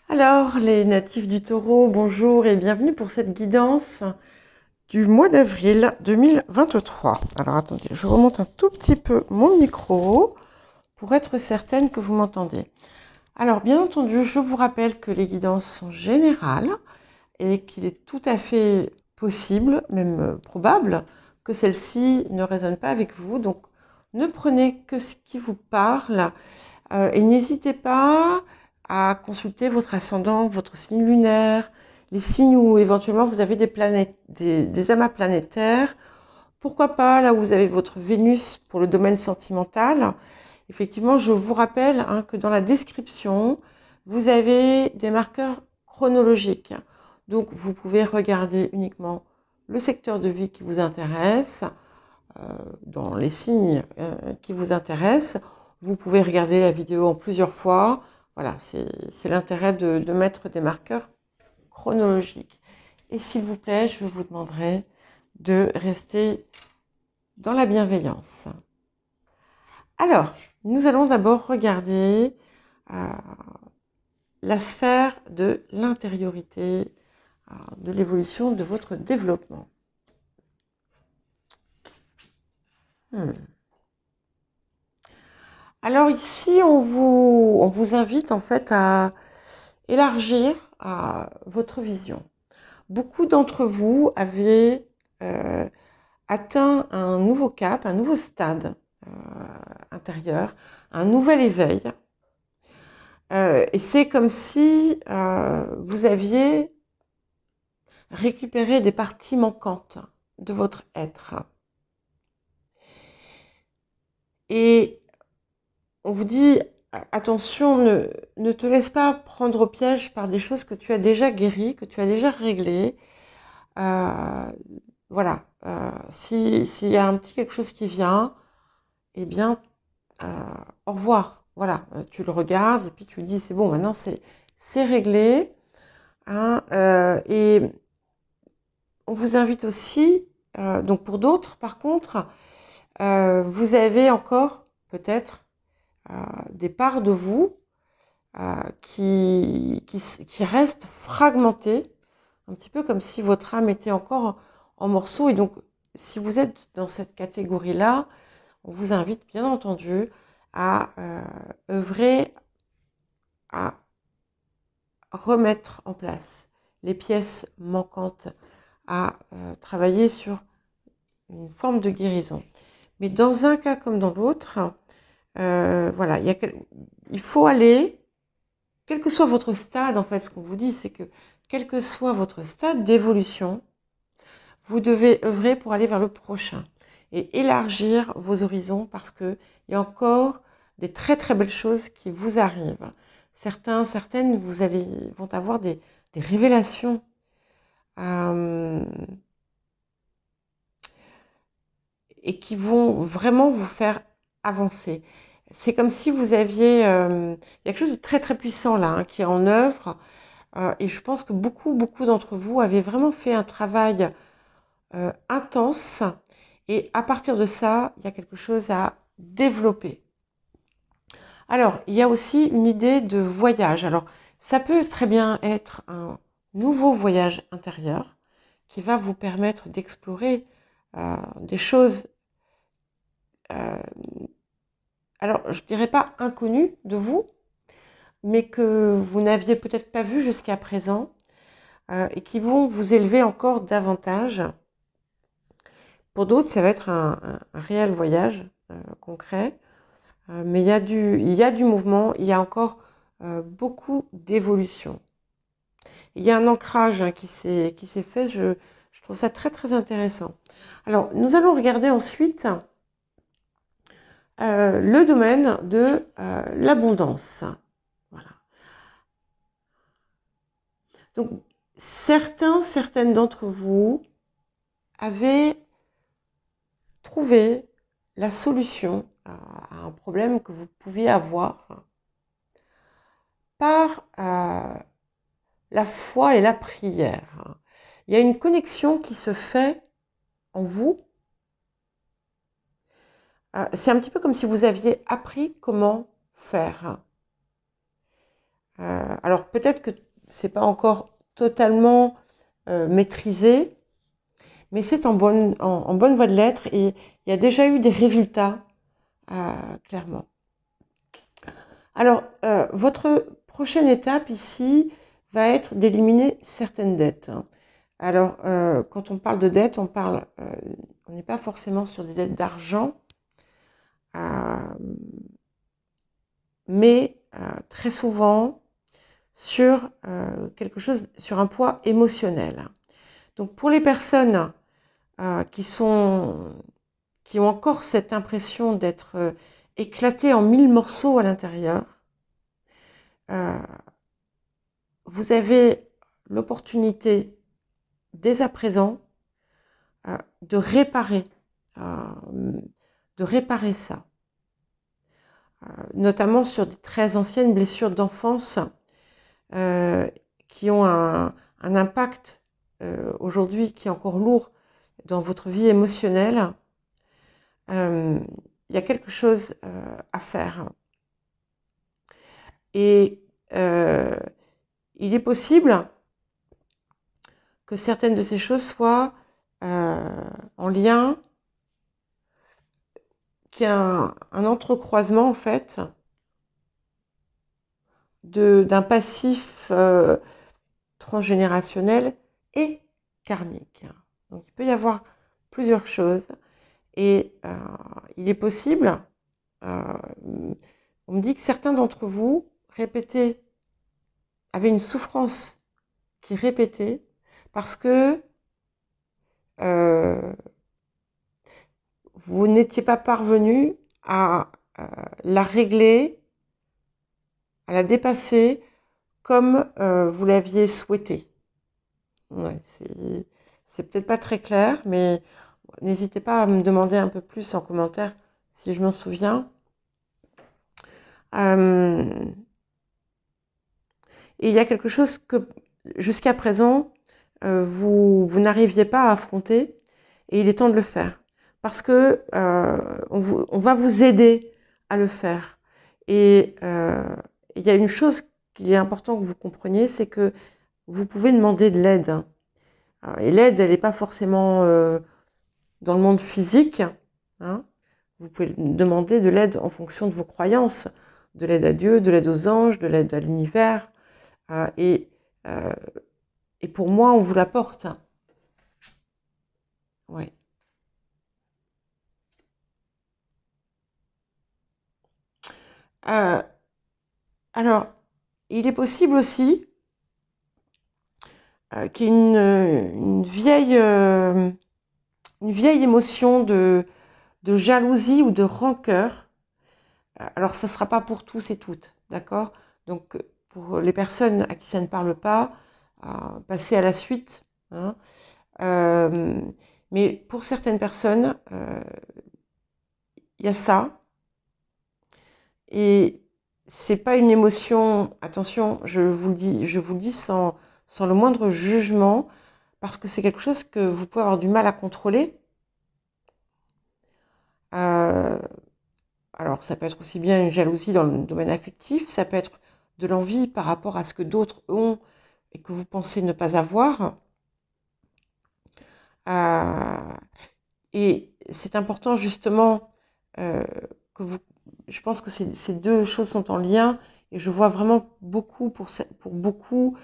Alors, les natifs du Taureau, bonjour et bienvenue pour cette guidance du mois d'avril 2023. Alors, attendez, je remonte un tout petit peu mon micro pour être certaine que vous m'entendez. Alors, bien entendu, je vous rappelle que les guidances sont générales et qu'il est tout à fait possible, même probable, que celles-ci ne résonnent pas avec vous. Donc, ne prenez que ce qui vous parle et n'hésitez pas à consulter votre ascendant, votre signe lunaire, les signes où éventuellement vous avez des planètes, des amas planétaires. Pourquoi pas là où vous avez votre Vénus pour le domaine sentimental. Effectivement, je vous rappelle que dans la description, vous avez des marqueurs chronologiques. Donc, vous pouvez regarder uniquement le secteur de vie qui vous intéresse, dans les signes qui vous intéressent. Vous pouvez regarder la vidéo en plusieurs fois. Voilà, c'est l'intérêt de mettre des marqueurs chronologiques. Et s'il vous plaît, je vous demanderai de rester dans la bienveillance. Alors, nous allons d'abord regarder la sphère de l'intériorité, de l'évolution de votre développement. Alors ici, on vous invite en fait à élargir votre vision. Beaucoup d'entre vous avaient atteint un nouveau cap, un nouveau stade intérieur, un nouvel éveil. Et c'est comme si vous aviez récupéré des parties manquantes de votre être. Et on vous dit, attention, ne te laisse pas prendre au piège par des choses que tu as déjà guéries, que tu as déjà réglées. Voilà, s'il y a un petit quelque chose qui vient, eh bien, au revoir. Voilà, tu le regardes et puis tu dis, c'est bon, maintenant c'est réglé. Hein, et on vous invite aussi, donc pour d'autres, par contre, vous avez encore peut-être des parts de vous qui restent fragmentées, un petit peu comme si votre âme était encore en morceaux. Et donc, si vous êtes dans cette catégorie-là, on vous invite bien entendu à œuvrer à remettre en place les pièces manquantes, à travailler sur une forme de guérison. Mais dans un cas comme dans l'autre, voilà, il faut aller, quel que soit votre stade, en fait, ce qu'on vous dit, c'est que quel que soit votre stade d'évolution, vous devez œuvrer pour aller vers le prochain et élargir vos horizons parce qu'il y a encore des très très belles choses qui vous arrivent. Certaines, vont avoir des révélations et qui vont vraiment vous faire avancer. C'est comme si vous aviez... il y a quelque chose de très très puissant là qui est en œuvre et je pense que beaucoup d'entre vous avaient vraiment fait un travail intense et à partir de ça, il y a quelque chose à développer. Alors, il y a aussi une idée de voyage. Alors, ça peut très bien être un nouveau voyage intérieur qui va vous permettre d'explorer des choses, alors je ne dirais pas inconnues de vous, mais que vous n'aviez peut-être pas vues jusqu'à présent et qui vont vous élever encore davantage. Pour d'autres, ça va être un réel voyage concret. Mais il y a du mouvement, il y a encore beaucoup d'évolution. Il y a un ancrage qui s'est fait, je trouve ça très très intéressant. Alors, nous allons regarder ensuite le domaine de l'abondance. Voilà. Donc, certaines d'entre vous avaient trouvé la solution à un problème que vous pouviez avoir par la foi et la prière. Il y a une connexion qui se fait en vous. C'est un petit peu comme si vous aviez appris comment faire. Alors peut-être que c'est pas encore totalement maîtrisé, mais c'est en bonne voie de l'être et il y a déjà eu des résultats, clairement. Alors, votre prochaine étape ici va être d'éliminer certaines dettes, hein. Alors, quand on parle de dettes, on n'est pas forcément sur des dettes d'argent, euh, mais très souvent sur quelque chose, sur un poids émotionnel. Donc, pour les personnes qui ont encore cette impression d'être éclatées en 1000 morceaux à l'intérieur, vous avez l'opportunité dès à présent de réparer ça, notamment sur des très anciennes blessures d'enfance qui ont un impact aujourd'hui qui est encore lourd dans votre vie émotionnelle. Il y a quelque chose à faire. Et il est possible que certaines de ces choses soient en lien, qu'il y a un entrecroisement en fait d'un passif transgénérationnel et karmique. Donc il peut y avoir plusieurs choses et il est possible, on me dit que certains d'entre vous avaient une souffrance qui répétait parce que vous n'étiez pas parvenu à la régler, à la dépasser comme vous l'aviez souhaité. Ouais, c'est peut-être pas très clair, mais n'hésitez pas à me demander un peu plus en commentaire si je m'en souviens. Et il y a quelque chose que jusqu'à présent, vous n'arriviez pas à affronter et il est temps de le faire. Parce que on va vous aider à le faire. Et il y a une chose qu'il est important que vous compreniez, c'est que vous pouvez demander de l'aide. Et l'aide, elle n'est pas forcément dans le monde physique, hein. Vous pouvez demander de l'aide en fonction de vos croyances, de l'aide à Dieu, de l'aide aux anges, de l'aide à l'univers. Et pour moi, on vous l'apporte. Ouais. Alors, il est possible aussi qu'il y ait une vieille émotion de jalousie ou de rancœur. Alors, ça ne sera pas pour tous et toutes, d'accord? Donc, pour les personnes à qui ça ne parle pas, passez à la suite, hein. Mais pour certaines personnes, il y a ça. Et c'est pas une émotion, attention, je vous le dis sans le moindre jugement, parce que c'est quelque chose que vous pouvez avoir du mal à contrôler. Alors ça peut être aussi bien une jalousie dans le domaine affectif, ça peut être de l'envie par rapport à ce que d'autres ont et que vous pensez ne pas avoir. Et c'est important justement que je pense que ces deux choses sont en lien et je vois vraiment beaucoup pour beaucoup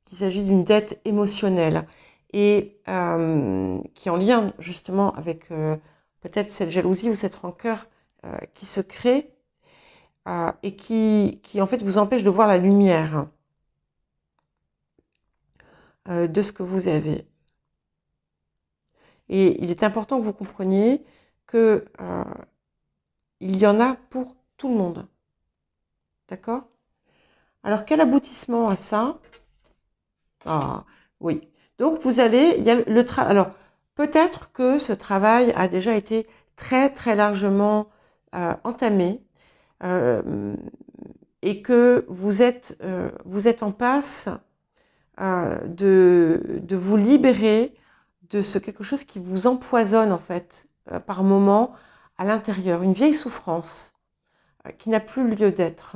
qu'il s'agit d'une dette émotionnelle et qui est en lien justement avec peut-être cette jalousie ou cette rancœur qui se crée et qui en fait vous empêche de voir la lumière de ce que vous avez. Et il est important que vous compreniez que il y en a pour tout le monde. D'accord? Alors, quel aboutissement à ça? Ah, oui. Donc, il y a le travail. Alors, peut-être que ce travail a déjà été très, très largement entamé et que vous êtes en passe de vous libérer de quelque chose qui vous empoisonne, en fait, par moment à l'intérieur. Une vieille souffrance qui n'a plus lieu d'être.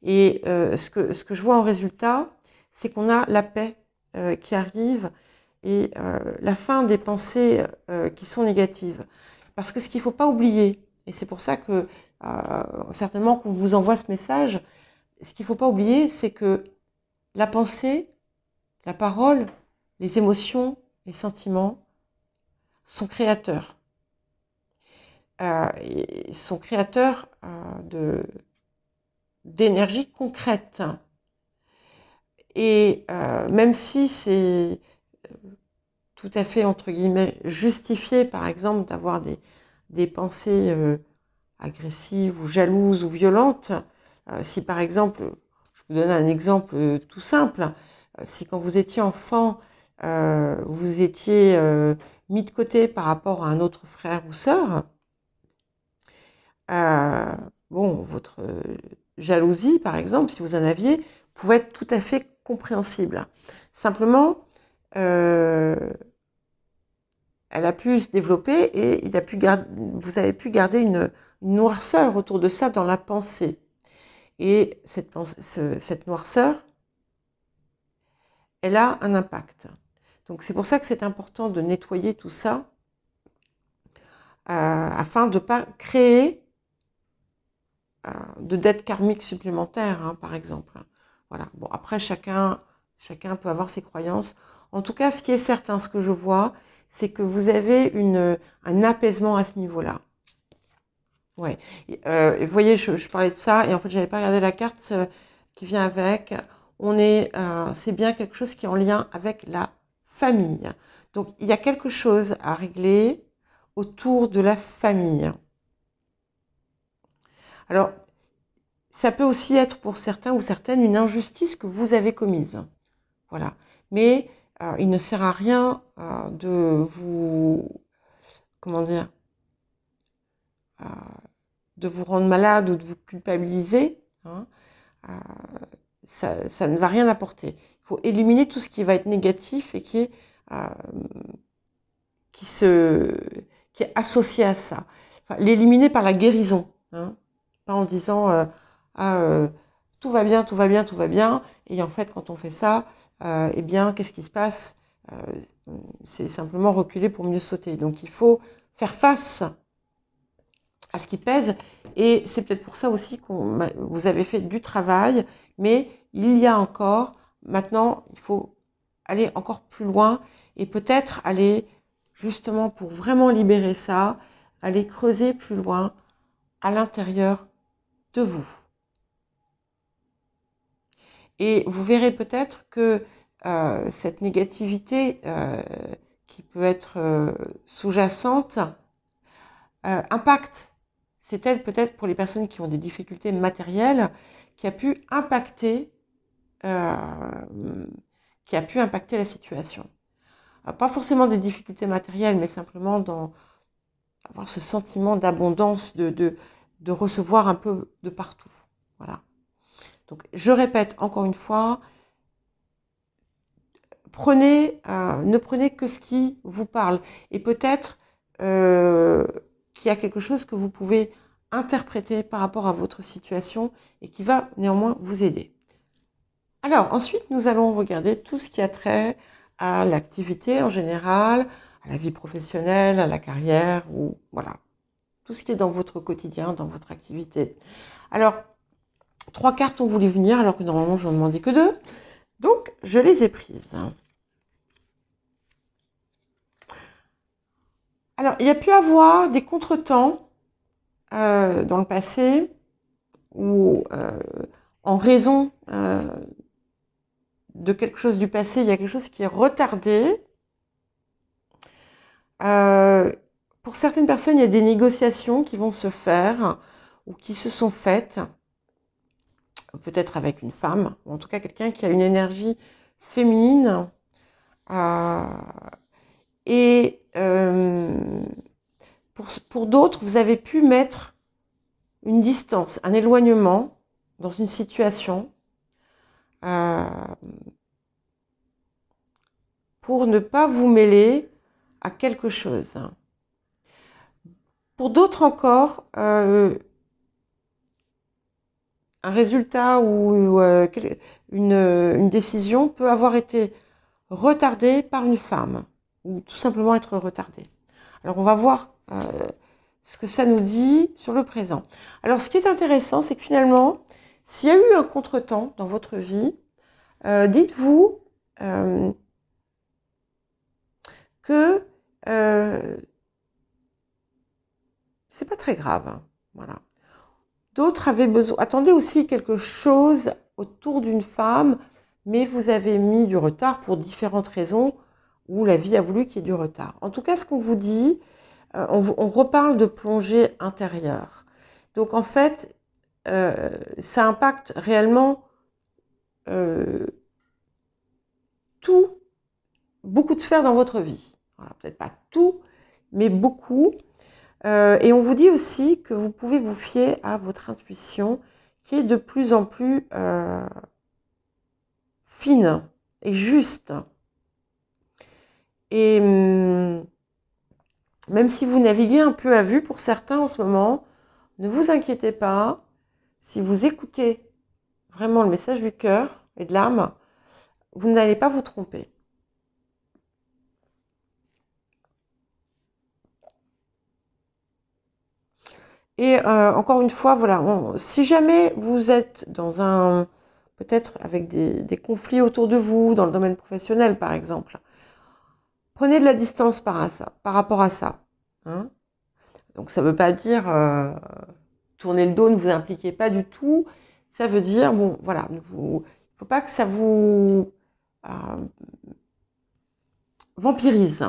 Et ce que je vois en résultat, c'est qu'on a la paix qui arrive et la fin des pensées qui sont négatives. Parce que ce qu'il ne faut pas oublier, et c'est pour ça que certainement qu'on vous envoie ce message, ce qu'il ne faut pas oublier, c'est que la pensée, la parole, les émotions, les sentiments sont créateurs. Ils sont créateurs d'énergie concrète. Et même si c'est tout à fait, entre guillemets, justifié, par exemple, d'avoir des pensées agressives ou jalouses ou violentes, si par exemple, je vous donne un exemple tout simple, si quand vous étiez enfant, vous étiez mis de côté par rapport à un autre frère ou sœur, bon, votre jalousie, par exemple, si vous en aviez, pouvait être tout à fait compréhensible. Simplement, elle a pu se développer et vous avez pu garder une noirceur autour de ça dans la pensée. Et cette noirceur, elle a un impact. Donc c'est pour ça que c'est important de nettoyer tout ça afin de ne pas créer de dettes karmiques supplémentaires, hein, par exemple. Voilà. Bon, après, chacun peut avoir ses croyances. En tout cas, ce qui est certain, ce que je vois, c'est que vous avez un apaisement à ce niveau-là. Ouais. Vous voyez, je parlais de ça, et en fait, j'avais pas regardé la carte qui vient avec. C'est bien quelque chose qui est en lien avec la famille. Donc, il y a quelque chose à régler autour de la famille. Alors, ça peut aussi être pour certains ou certaines une injustice que vous avez commise. Voilà. Mais il ne sert à rien de vous, comment dire, de vous rendre malade ou de vous culpabiliser. Hein. Ça ne va rien apporter. Il faut éliminer tout ce qui va être négatif et qui est associé à ça. Enfin, l'éliminer par la guérison. Hein. Pas en disant tout va bien, tout va bien, tout va bien. Et en fait, quand on fait ça, eh bien, qu'est-ce qui se passe? C'est simplement reculer pour mieux sauter. Donc, il faut faire face à ce qui pèse. Et c'est peut-être pour ça aussi que vous avez fait du travail, mais il y a encore, maintenant, il faut aller encore plus loin et peut-être aller, justement, pour vraiment libérer ça, aller creuser plus loin à l'intérieur de vous. Et vous verrez peut-être que cette négativité qui peut être sous-jacente impacte. C'est elle peut-être pour les personnes qui ont des difficultés matérielles qui a pu impacter la situation. Pas forcément des difficultés matérielles, mais simplement avoir ce sentiment d'abondance, de recevoir un peu de partout. Voilà. Donc, je répète encore une fois, ne prenez que ce qui vous parle. Et peut-être qu'il y a quelque chose que vous pouvez interpréter par rapport à votre situation et qui va néanmoins vous aider. Alors, ensuite, nous allons regarder tout ce qui a trait à l'activité en général, à la vie professionnelle, à la carrière, ou voilà, tout ce qui est dans votre quotidien, dans votre activité. Alors, 3 cartes ont voulu venir, alors que normalement, je n'en demandais que 2. Donc, je les ai prises. Alors, il y a pu avoir des contretemps dans le passé ou en raison de quelque chose du passé, il y a quelque chose qui est retardé. Pour certaines personnes, il y a des négociations qui vont se faire ou qui se sont faites, peut-être avec une femme, ou en tout cas quelqu'un qui a une énergie féminine. Et pour d'autres, vous avez pu mettre une distance, un éloignement dans une situation pour ne pas vous mêler à quelque chose. Pour d'autres encore, un résultat ou une décision peut avoir été retardée par une femme ou tout simplement être retardée. Alors on va voir ce que ça nous dit sur le présent. Alors ce qui est intéressant, c'est que finalement, s'il y a eu un contretemps dans votre vie, dites-vous que c'est pas très grave. Hein, voilà. D'autres avaient besoin. Attendez aussi quelque chose autour d'une femme, mais vous avez mis du retard pour différentes raisons, ou la vie a voulu qu'il y ait du retard. En tout cas, ce qu'on vous dit, on reparle de plongée intérieure. Donc en fait, ça impacte réellement tout, beaucoup de sphères dans votre vie. Voilà, peut-être pas tout, mais beaucoup. Et on vous dit aussi que vous pouvez vous fier à votre intuition qui est de plus en plus fine et juste. Et même si vous naviguez un peu à vue pour certains en ce moment, ne vous inquiétez pas. Si vous écoutez vraiment le message du cœur et de l'âme, vous n'allez pas vous tromper. Et encore une fois, voilà, si jamais vous êtes dans un, peut-être avec des conflits autour de vous, dans le domaine professionnel par exemple, prenez de la distance par rapport à ça. Hein. Donc ça ne veut pas dire tourner le dos, ne vous impliquez pas du tout. Ça veut dire, bon, voilà, il ne faut pas que ça vous vampirise.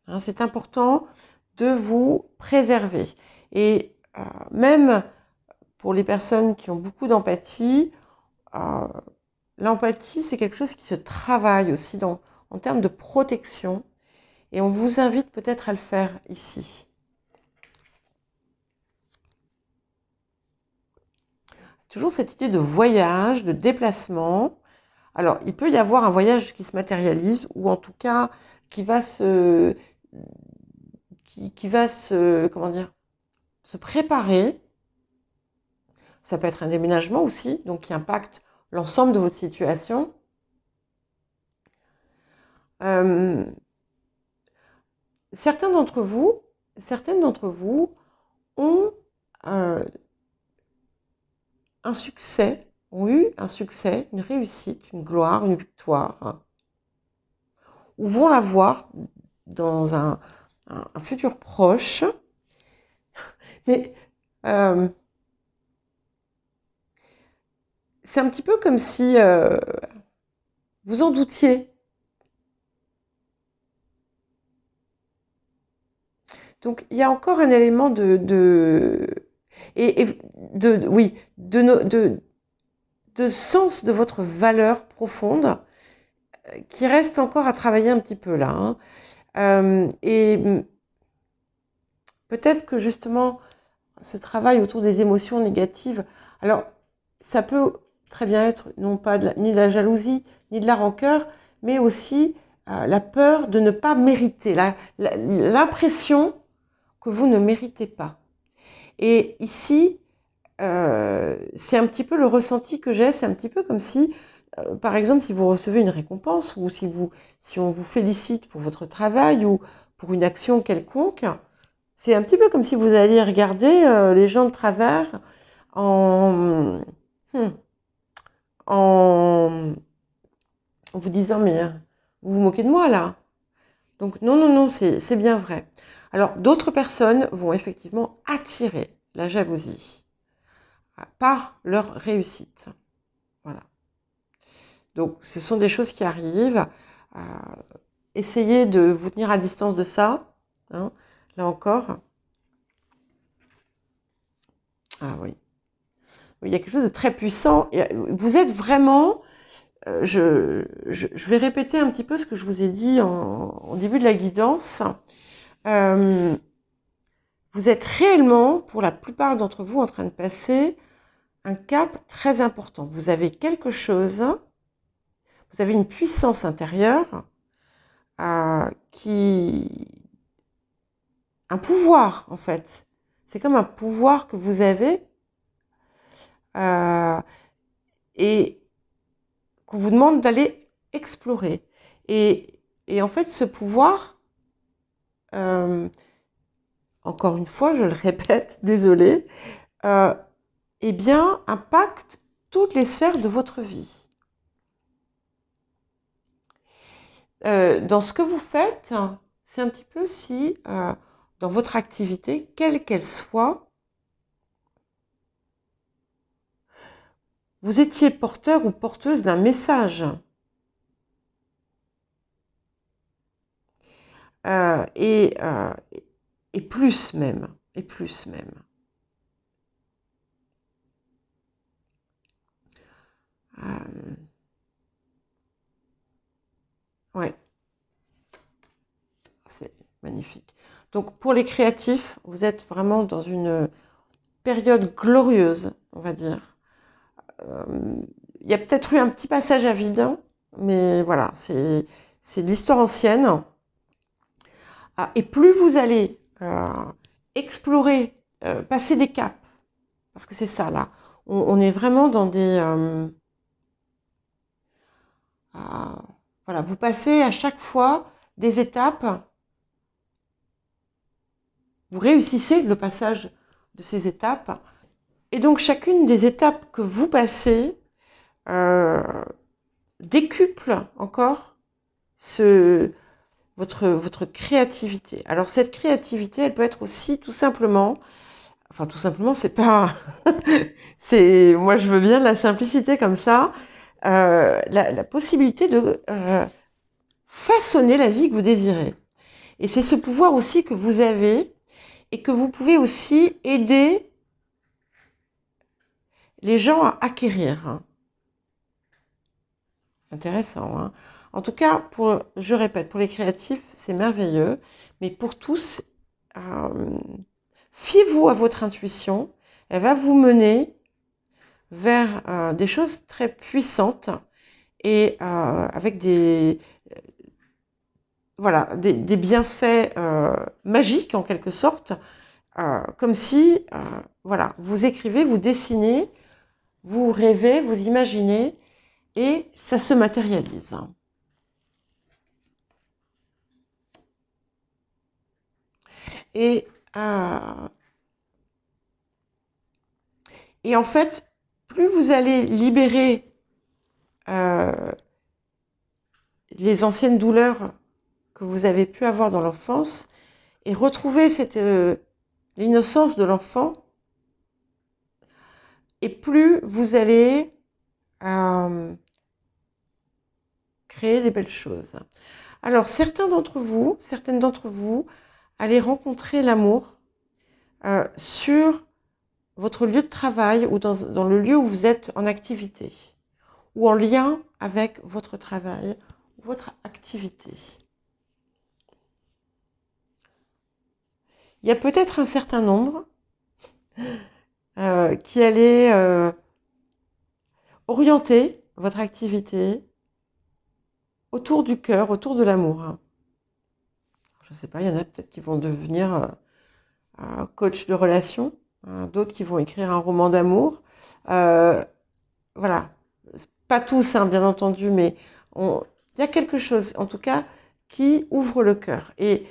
Hein. C'est important de vous préserver. Et même pour les personnes qui ont beaucoup d'empathie, l'empathie, c'est quelque chose qui se travaille aussi en termes de protection. Et on vous invite peut-être à le faire ici. Toujours cette idée de voyage, de déplacement. Alors, il peut y avoir un voyage qui se matérialise ou en tout cas qui va se comment dire, se préparer. Ça peut être un déménagement aussi, donc qui impacte l'ensemble de votre situation. Certaines d'entre vous ont un succès, ont eu un succès, une réussite, une gloire, une victoire, ou vont l'avoir dans un futur proche. Mais c'est un petit peu comme si vous en doutiez. Donc il y a encore un élément de sens de votre valeur profonde qui reste encore à travailler un petit peu là. Hein. Et peut-être que justement ce travail autour des émotions négatives, alors ça peut très bien être non pas ni de la jalousie, ni de la rancœur, mais aussi la peur de ne pas mériter, l'impression que vous ne méritez pas. Et ici, c'est un petit peu le ressenti que j'ai, c'est un petit peu comme si, par exemple, si vous recevez une récompense ou si on vous félicite pour votre travail ou pour une action quelconque, c'est un petit peu comme si vous alliez regarder les gens de travers en vous disant mais vous vous moquez de moi là. Donc non, c'est bien vrai. Alors d'autres personnes vont effectivement attirer la jalousie par leur réussite. Voilà. Donc ce sont des choses qui arrivent. Essayez de vous tenir à distance de ça. Hein, là encore. Ah oui. Il y a quelque chose de très puissant. Vous êtes vraiment... je vais répéter un petit peu ce que je vous ai dit en début de la guidance. Vous êtes réellement, pour la plupart d'entre vous, en train de passer un cap très important. Vous avez quelque chose, vous avez une puissance intérieure un pouvoir en fait. C'est comme un pouvoir que vous avez euh, et qu'on vous demande d'aller explorer. Et en fait, ce pouvoir, euh, encore une fois, je le répète, désolé, eh bien, impacte toutes les sphères de votre vie. Dans ce que vous faites, c'est un petit peu si, dans votre activité, quelle qu'elle soit, vous étiez porteur ou porteuse d'un message. Euh, et, euh, et plus même. Et plus même. Euh, ouais, c'est magnifique. Donc pour les créatifs, vous êtes vraiment dans une période glorieuse, on va dire. Il y a peut-être eu un petit passage à vide, hein, mais voilà, c'est de l'histoire ancienne. Ah, et plus vous allez explorer, passer des caps, parce que c'est ça là, on est vraiment dans des... voilà, vous passez à chaque fois des étapes, vous réussissez le passage de ces étapes, et donc chacune des étapes que vous passez euh, décuple encore votre créativité. Alors cette créativité, elle peut être aussi tout simplement, enfin tout simplement, c'est pas, c'est, moi je veux bien de la simplicité comme ça, la possibilité de façonner la vie que vous désirez. Et c'est ce pouvoir aussi que vous avez et que vous pouvez aussi aider les gens à acquérir. Intéressant, hein. En tout cas, je répète, pour les créatifs, c'est merveilleux, mais pour tous, euh, fiez-vous à votre intuition, elle va vous mener vers des choses très puissantes et avec voilà, des bienfaits magiques en quelque sorte, comme si voilà, vous écrivez, vous dessinez, vous rêvez, vous imaginez et ça se matérialise. Et, euh, et en fait, plus vous allez libérer euh, les anciennes douleurs que vous avez pu avoir dans l'enfance et retrouver l'innocence de l'enfant, et plus vous allez créer des belles choses. Alors, certaines d'entre vous, allez rencontrer l'amour sur votre lieu de travail ou dans le lieu où vous êtes en activité ou en lien avec votre travail, votre activité. Il y a peut-être un certain nombre qui allait orienter votre activité autour du cœur, autour de l'amour. Je ne sais pas, il y en a peut-être qui vont devenir coach de relation, d'autres qui vont écrire un roman d'amour. Voilà, pas tous, hein, bien entendu, mais il y a quelque chose, en tout cas, qui ouvre le cœur. Et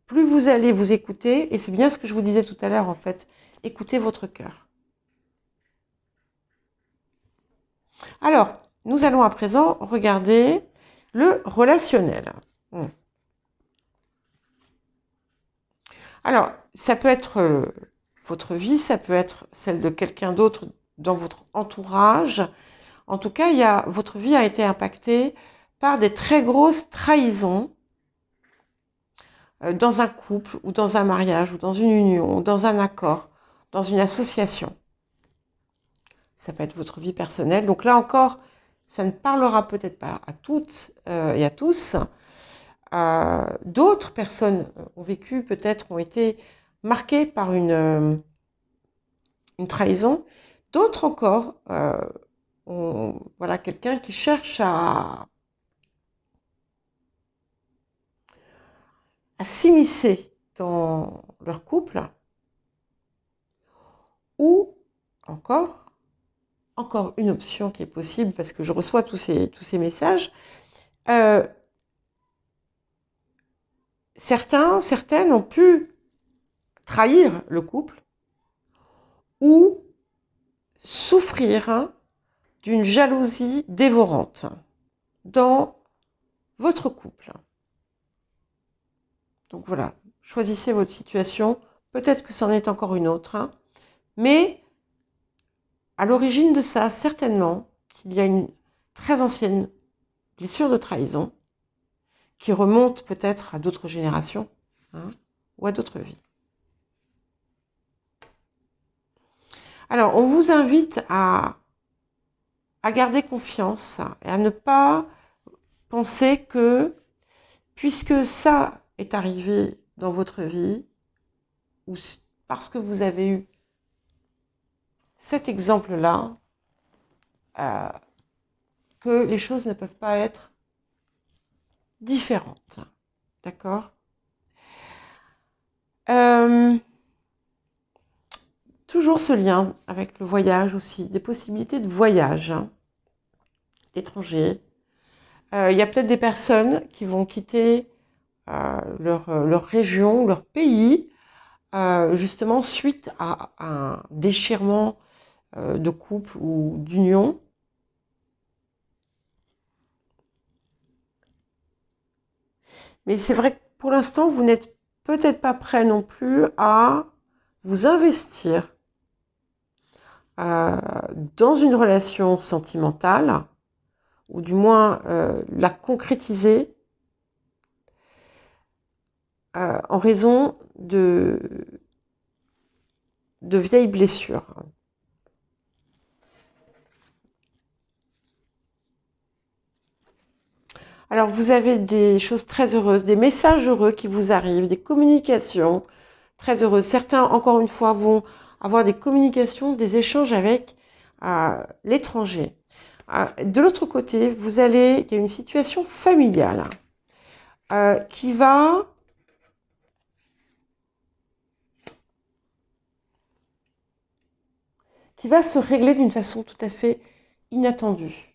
plus vous allez vous écouter, et c'est bien ce que je vous disais tout à l'heure, en fait, écoutez votre cœur. Alors, nous allons à présent regarder le relationnel. Alors, ça peut être votre vie, ça peut être celle de quelqu'un d'autre dans votre entourage. En tout cas, votre vie a été impactée par des très grosses trahisons dans un couple ou dans un mariage ou dans une union ou dans un accord, dans une association. Ça peut être votre vie personnelle. Donc là encore, ça ne parlera peut-être pas à toutes et à tous. D'autres personnes ont vécu, peut-être ont été marquées par une trahison. D'autres encore voilà, quelqu'un qui cherche à s'immiscer dans leur couple ou encore une option qui est possible parce que je reçois tous ces messages. Certaines ont pu trahir le couple ou souffrir d'une jalousie dévorante dans votre couple. Donc voilà, choisissez votre situation. Peut-être que c'en est encore une autre. Mais à l'origine de ça, certainement qu'il y a une très ancienne blessure de trahison qui remonte peut-être à d'autres générations ou à d'autres vies. Alors, on vous invite à garder confiance et à ne pas penser que, puisque ça est arrivé dans votre vie, ou parce que vous avez eu cet exemple-là, que les choses ne peuvent pas être différentes. D'accord ? Toujours ce lien avec le voyage aussi, des possibilités de voyage étranger. Il y a peut-être des personnes qui vont quitter leur région, leur pays, justement suite à un déchirement de couple ou d'union. Mais c'est vrai que pour l'instant, vous n'êtes peut-être pas prêt non plus à vous investir dans une relation sentimentale, ou du moins la concrétiser en raison de vieilles blessures. Alors vous avez des choses très heureuses, des messages heureux qui vous arrivent, des communications très heureuses. Certains, encore une fois, vont avoir des communications, des échanges avec l'étranger. De l'autre côté, il y a une situation familiale qui va se régler d'une façon tout à fait inattendue.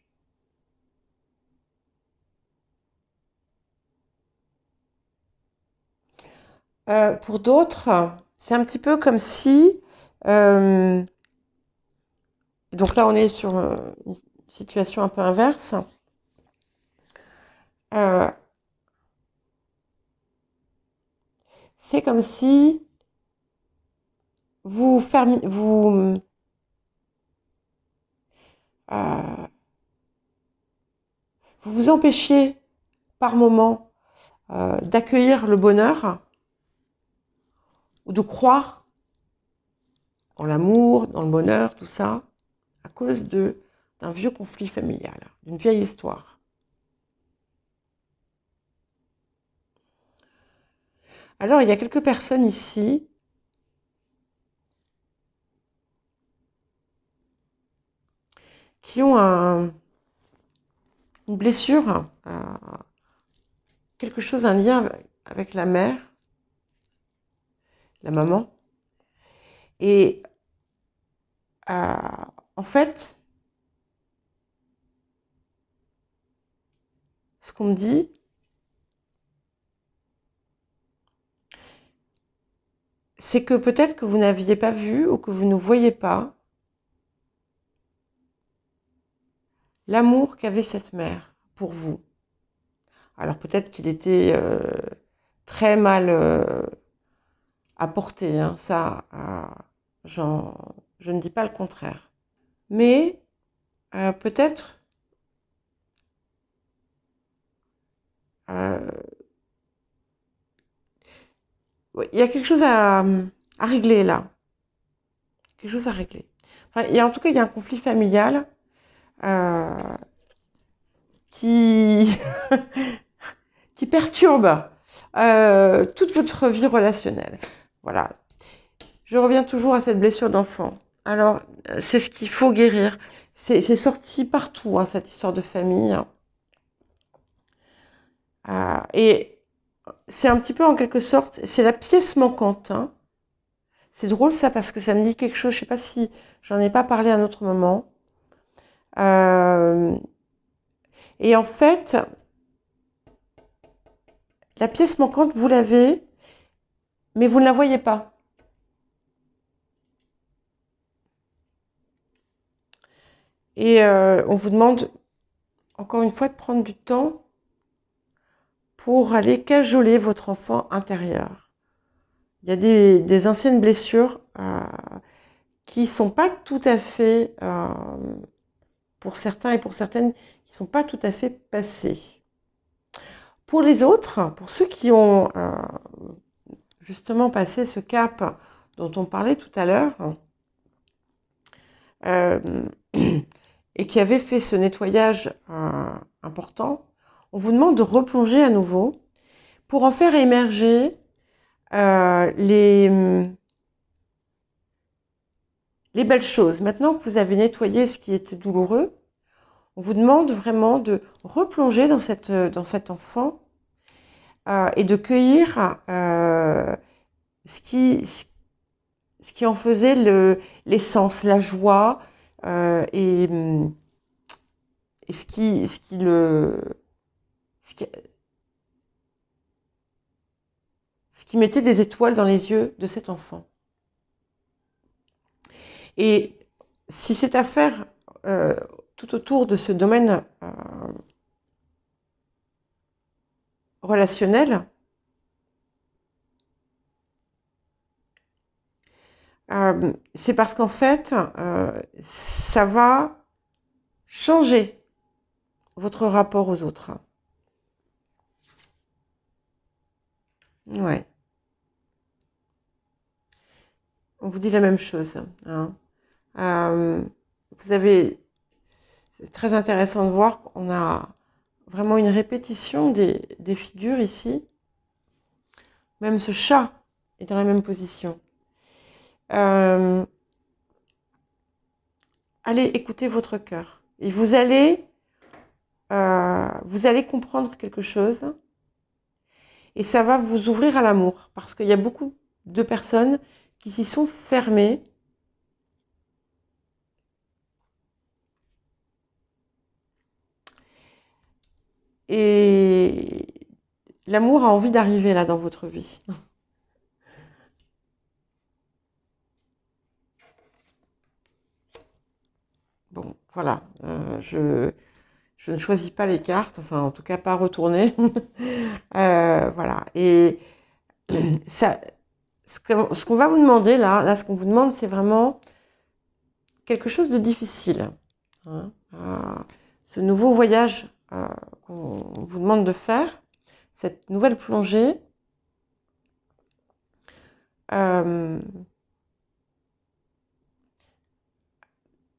Pour d'autres, c'est un petit peu comme si... donc là, on est sur une situation un peu inverse. C'est comme si vous vous empêchiez par moment d'accueillir le bonheur ou de croire en l'amour, dans le bonheur, tout ça, à cause d'un vieux conflit familial, d'une vieille histoire. Alors, il y a quelques personnes ici qui ont une blessure, quelque chose, un lien avec la mère, la maman. Et en fait, ce qu'on me dit, c'est que peut-être que vous n'aviez pas vu ou que vous ne voyez pas l'amour qu'avait cette mère pour vous. Alors peut-être qu'il était très mal apporté, hein, ça, je ne dis pas le contraire. Mais peut-être il y a quelque chose à régler là. Quelque chose à régler. Enfin, en tout cas, il y a un conflit familial qui qui perturbe toute votre vie relationnelle. Voilà. Je reviens toujours à cette blessure d'enfant. Alors, c'est ce qu'il faut guérir. C'est sorti partout, hein, cette histoire de famille. Et c'est un petit peu, en quelque sorte, c'est la pièce manquante, hein, C'est drôle ça parce que ça me dit quelque chose, je sais pas si j'en ai pas parlé à un autre moment. Euh, et en fait, la pièce manquante, vous l'avez, mais vous ne la voyez pas. Et on vous demande encore une fois de prendre du temps pour aller cajoler votre enfant intérieur. Il y a des anciennes blessures qui sont pas tout à fait, pour certains et pour certaines, qui sont pas tout à fait passées. Pour les autres, pour ceux qui ont justement passé ce cap dont on parlait tout à l'heure, et qui avaient fait ce nettoyage important, on vous demande de replonger à nouveau pour en faire émerger les belles choses. Maintenant que vous avez nettoyé ce qui était douloureux, on vous demande vraiment de replonger dans cet enfant et de cueillir ce qui en faisait l'essence, la joie et ce qui mettait des étoiles dans les yeux de cet enfant. Et si c'est à faire tout autour de ce domaine relationnel, c'est parce qu'en fait, ça va changer votre rapport aux autres. Ouais. On vous dit la même chose. Hein. C'est très intéressant de voir qu'on a vraiment une répétition des figures ici. Même ce chat est dans la même position. Allez écouter votre cœur. Et vous allez comprendre quelque chose. Et ça va vous ouvrir à l'amour. Parce qu'il y a beaucoup de personnes qui s'y sont fermées. Et l'amour a envie d'arriver là dans votre vie. Bon, voilà. Je ne choisis pas les cartes, enfin en tout cas pas retourner. Voilà. Et ça, ce qu'on va vous demander là, ce qu'on vous demande, c'est vraiment quelque chose de difficile. Hein. Ce nouveau voyage qu'on vous demande de faire, cette nouvelle plongée,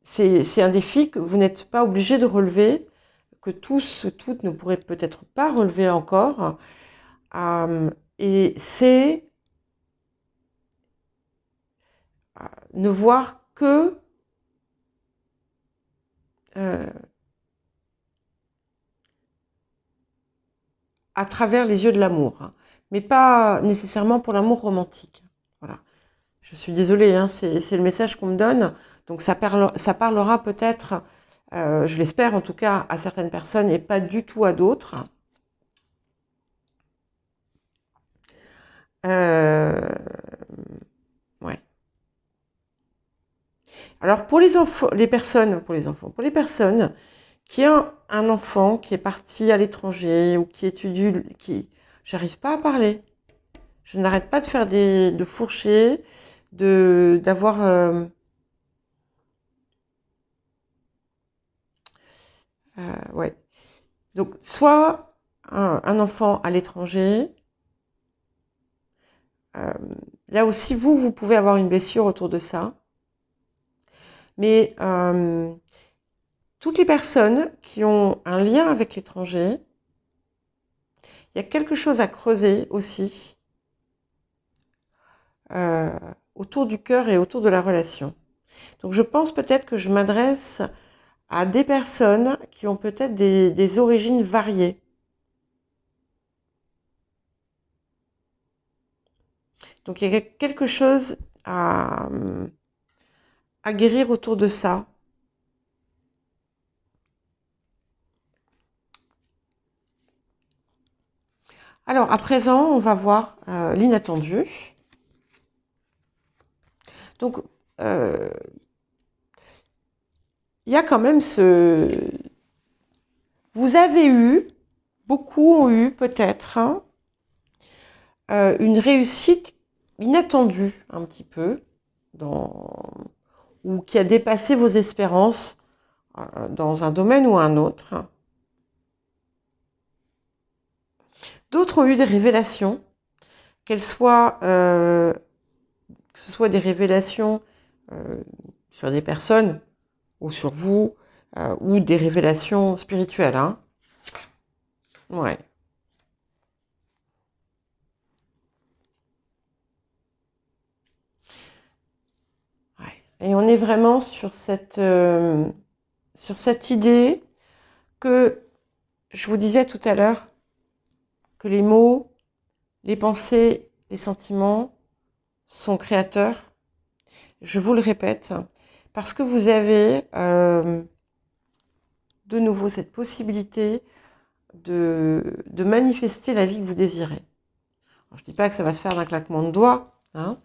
c'est un défi que vous n'êtes pas obligé de relever, que tous, toutes ne pourraient peut-être pas relever encore. Et c'est ne voir que à travers les yeux de l'amour, hein, mais pas nécessairement pour l'amour romantique. Voilà. Je suis désolée, hein, c'est le message qu'on me donne. Donc ça parlera peut-être, je l'espère en tout cas, à certaines personnes et pas du tout à d'autres. Ouais. Alors pour les personnes qui ont un enfant qui est parti à l'étranger ou qui étudie, j'arrive pas à parler. Je n'arrête pas de faire de fourcher, d'avoir ouais. Donc soit un enfant à l'étranger. Là aussi, vous pouvez avoir une blessure autour de ça. Mais toutes les personnes qui ont un lien avec l'étranger, il y a quelque chose à creuser aussi autour du cœur et autour de la relation. Donc je pense peut-être que je m'adresse à des personnes qui ont peut-être des origines variées. Donc il y a quelque chose à, à guérir autour de ça. Alors, à présent, on va voir l'inattendu. Donc, il y a quand même Vous avez eu, beaucoup ont eu peut-être, hein, une réussite inattendue un petit peu, ou qui a dépassé vos espérances dans un domaine ou un autre. D'autres ont eu des révélations, que ce soit des révélations sur des personnes ou sur vous, ou des révélations spirituelles. Hein. Ouais. Ouais. Et on est vraiment sur cette idée que je vous disais tout à l'heure, que les mots, les pensées, les sentiments sont créateurs. Je vous le répète, parce que vous avez de nouveau cette possibilité de manifester la vie que vous désirez. Alors, je ne dis pas que ça va se faire d'un claquement de doigts, hein,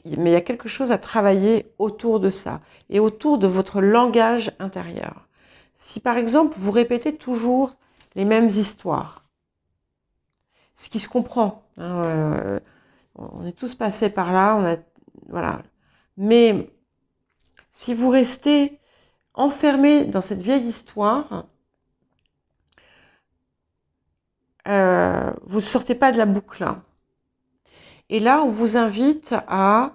mais il y a quelque chose à travailler autour de ça et autour de votre langage intérieur. Si par exemple vous répétez toujours les mêmes histoires, ce qui se comprend, hein, on est tous passés par là, voilà. Mais si vous restez enfermé dans cette vieille histoire, vous ne sortez pas de la boucle. Et là, on vous invite à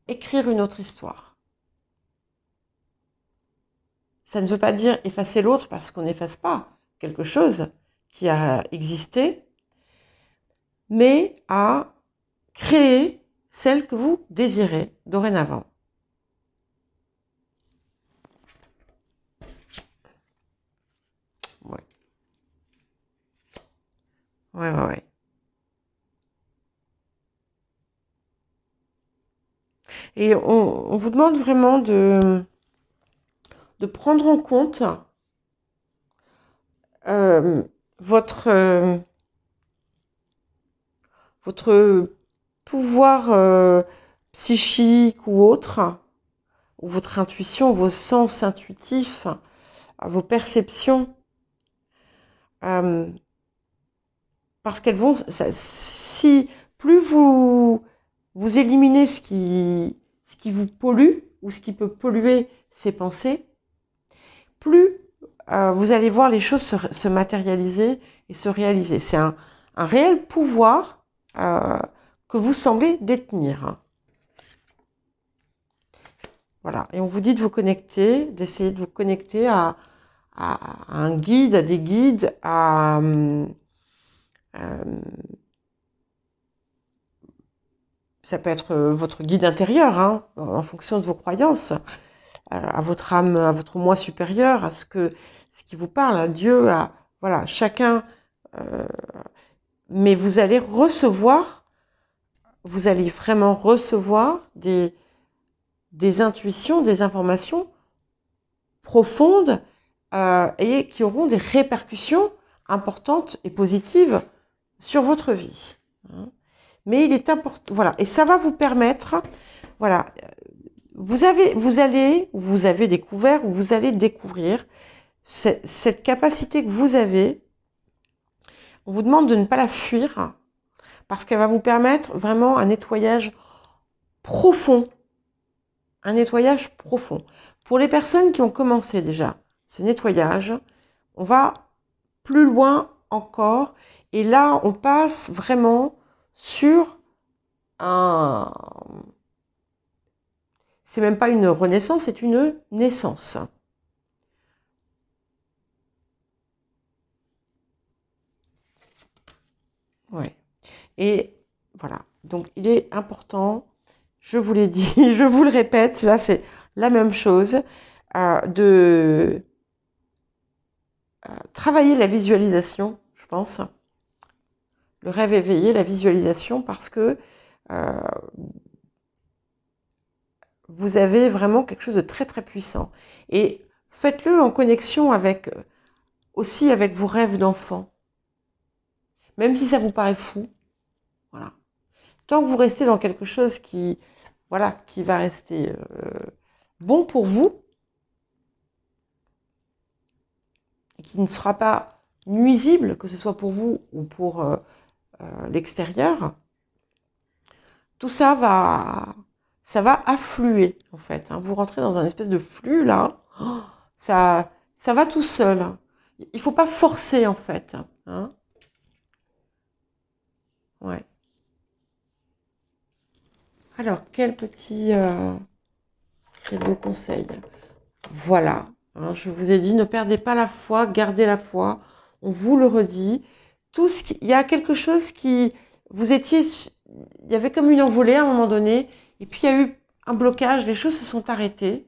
écrire une autre histoire. Ça ne veut pas dire effacer l'autre parce qu'on n'efface pas quelque chose qui a existé, mais à créer celle que vous désirez dorénavant. Ouais. Ouais. Et on vous demande vraiment de prendre en compte votre pouvoir psychique ou autre, ou votre intuition, vos sens intuitifs, vos perceptions, parce qu'elles vont, si plus vous éliminez ce qui vous pollue ou ce qui peut polluer ces pensées, plus vous allez voir les choses se matérialiser et se réaliser. C'est un réel pouvoir que vous semblez détenir. Voilà. Et on vous dit de vous connecter, d'essayer de vous connecter à un guide, à des guides, ça peut être votre guide intérieur, hein, en fonction de vos croyances, à votre âme, à votre moi supérieur, à ce qui vous parle, à Dieu, voilà, chacun. Mais vous allez vraiment recevoir des intuitions, des informations profondes et qui auront des répercussions importantes et positives sur votre vie. Mais il est important, voilà, et ça va vous permettre, voilà, vous avez découvert ou vous allez découvrir cette capacité que vous avez. On vous demande de ne pas la fuir parce qu'elle va vous permettre vraiment un nettoyage profond. Un nettoyage profond. Pour les personnes qui ont commencé déjà ce nettoyage, on va plus loin encore. Et là, on passe vraiment sur c'est même pas une renaissance, c'est une naissance. Ouais. Et voilà. Donc, il est important, je vous l'ai dit, je vous le répète, là, c'est la même chose, de travailler la visualisation, je pense. Le rêve éveillé, la visualisation, parce que vous avez vraiment quelque chose de très très puissant. Et faites-le en connexion avec aussi avec vos rêves d'enfant. Même si ça vous paraît fou, voilà. Tant que vous restez dans quelque chose qui, voilà, qui va rester bon pour vous et qui ne sera pas nuisible, que ce soit pour vous ou pour l'extérieur, tout ça va affluer en fait. Hein. Vous rentrez dans un espèce de flux là, ça va tout seul. Il faut pas forcer en fait. Hein. Ouais. Alors quel beau conseil. Voilà. Hein, je vous ai dit, ne perdez pas la foi, gardez la foi. On vous le redit. Il y a quelque chose qui vous étiez, il y avait comme une envolée à un moment donné, et puis il y a eu un blocage, les choses se sont arrêtées.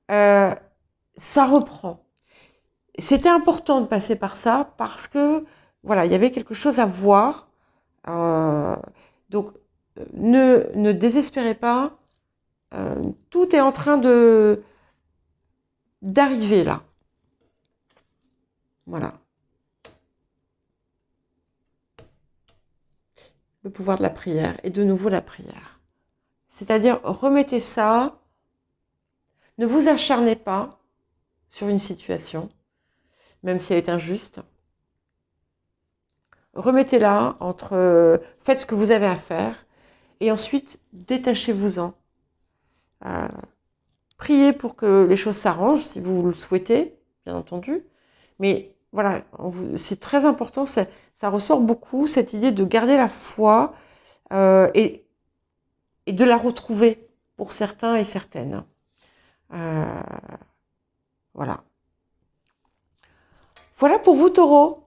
Ça reprend. C'était important de passer par ça parce que voilà, il y avait quelque chose à voir. Donc ne désespérez pas. Tout est en train d'arriver là. Voilà. Le pouvoir de la prière et de nouveau la prière. C'est-à-dire remettez ça, ne vous acharnez pas sur une situation, même si elle est injuste. Remettez-la faites ce que vous avez à faire et ensuite détachez-vous-en. Priez pour que les choses s'arrangent si vous le souhaitez, bien entendu. Mais voilà, c'est très important, ça ressort beaucoup, cette idée de garder la foi et de la retrouver pour certains et certaines. Voilà. Voilà pour vous, Taureau.